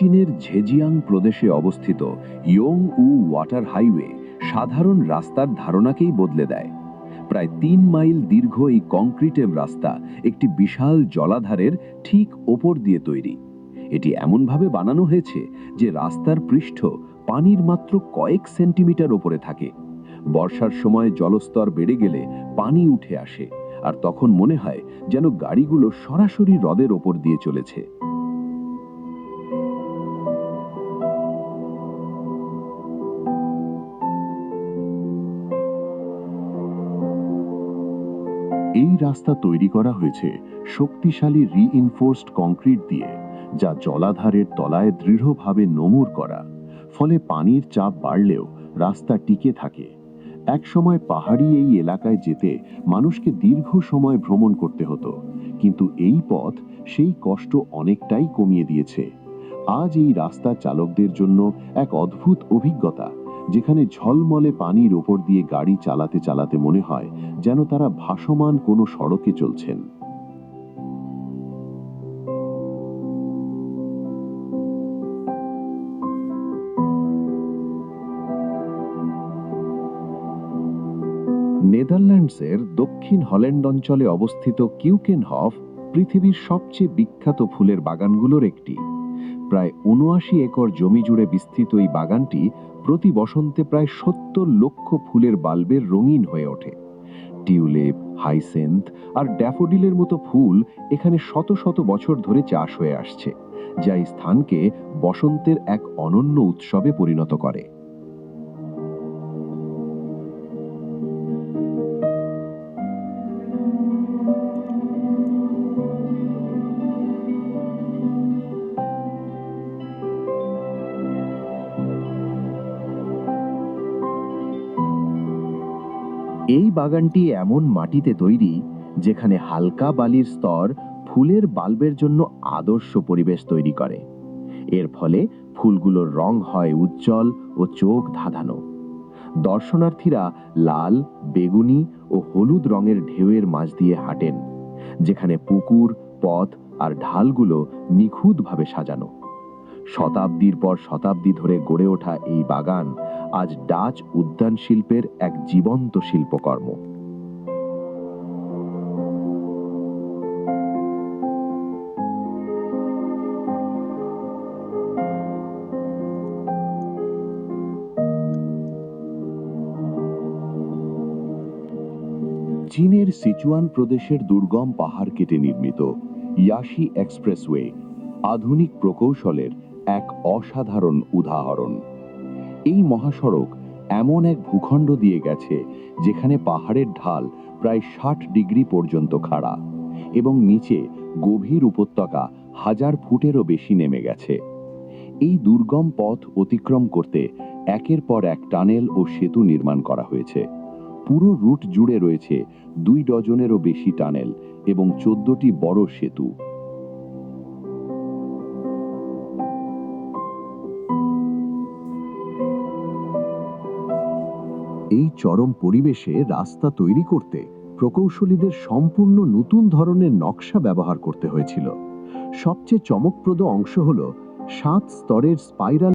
চীনের ঝেজিয়াং প্রদেশে অবস্থিত ইয়ং উ ওয়াটার হাইওয়ে সাধারণ রাস্তার ধারণাকেই বদলে দেয়। প্রায় ৩ মাইল দীর্ঘ এই কংক্রিটের রাস্তা একটি বিশাল জলাধারের ঠিক ওপর দিয়ে তৈরি। এটি এমনভাবে বানানো হয়েছে যে রাস্তার পৃষ্ঠ পানির মাত্র কয়েক সেন্টিমিটার ওপরে থাকে। বর্ষার সময় জলস্তর বেড়ে গেলে পানি উঠে আসে, আর তখন মনে হয় যেন গাড়িগুলো সরাসরি হ্রদের ওপর দিয়ে চলেছে। এই রাস্তা তৈরি করা হয়েছে শক্তিশালী রিইনফোর্সড কংক্রিট দিয়ে, যা জলাধারের তলায় দৃঢ়ভাবে নমুর করা। ফলে পানির চাপ বাড়লেও রাস্তা টিকে থাকে। একসময় পাহাড়ি এই এলাকায় যেতে মানুষকে দীর্ঘ সময় ভ্রমণ করতে হতো, কিন্তু এই পথ সেই কষ্ট অনেকটাই কমিয়ে দিয়েছে। আজ এই রাস্তা চালকদের জন্য এক অদ্ভুত অভিজ্ঞতা, যেখানে ঝলমলে পানির ওপর দিয়ে গাড়ি চালাতে চালাতে মনে হয় যেন তারা ভাসমান কোনো সড়কে চলছেন। নেদারল্যান্ডসের দক্ষিণ হল্যান্ড অঞ্চলে অবস্থিত কিউকেনহফ পৃথিবীর সবচেয়ে বিখ্যাত ফুলের বাগানগুলোর একটি। প্রায় ৭৯ একর জমি জুড়ে বিস্তৃত এই বাগানটি প্রতি বসন্তে প্রায় ৭০ লক্ষ ফুলের বাল্বের রঙিন হয়ে ওঠে। টিউলিপ, হাইসেন্থ আর ড্যাফোডিলের মতো ফুল এখানে শত শত বছর ধরে চাষ হয়ে আসছে, যা এই স্থানকে বসন্তের এক অনন্য উৎসবে পরিণত করে। এই বাগানটি এমন মাটিতে তৈরি যেখানে হালকা বালির স্তর ফুলের বাল্বের জন্য আদর্শ পরিবেশ তৈরি করে। এর ফলে ফুলগুলোর রং হয় উজ্জ্বল ও চোখ ধাঁধানো। দর্শনার্থীরা লাল, বেগুনি ও হলুদ রঙের ঢেউয়ের মাঝ দিয়ে হাঁটেন, যেখানে পুকুর, পথ আর ঢালগুলো নিখুঁতভাবে সাজানো। শতাব্দীর পর শতাব্দী ধরে গড়ে ওঠা এই বাগান আজ ডাচ উদ্যান শিল্পের এক জীবন্ত শিল্পকর্ম। চীনের সিচুয়ান প্রদেশের দুর্গম পাহাড় কেটে নির্মিত ইয়াশি এক্সপ্রেসওয়ে আধুনিক প্রকৌশলের এক অসাধারণ উদাহরণ। এই মহাসড়ক এমন এক ভূখণ্ড দিয়ে গেছে যেখানে পাহাড়ের ঢাল প্রায় ৬০ ডিগ্রি পর্যন্ত খাড়া, এবং নিচে গভীর উপত্যকা ১০০০ ফুটেরও বেশি নেমে গেছে। এই দুর্গম পথ অতিক্রম করতে একের পর এক টানেল ও সেতু নির্মাণ করা হয়েছে। পুরো রুট জুড়ে রয়েছে ২ ডজনেরও বেশি টানেল এবং ১৪টি বড় সেতু। এই চরম পরিবেশে রাস্তা তৈরি করতে প্রকৌশলীদের সম্পূর্ণ নতুন ধরনের নকশা ব্যবহার করতে হয়েছিল। সবচেয়ে চমকপ্রদ অংশ হল ৭ স্তরের স্পাইরাল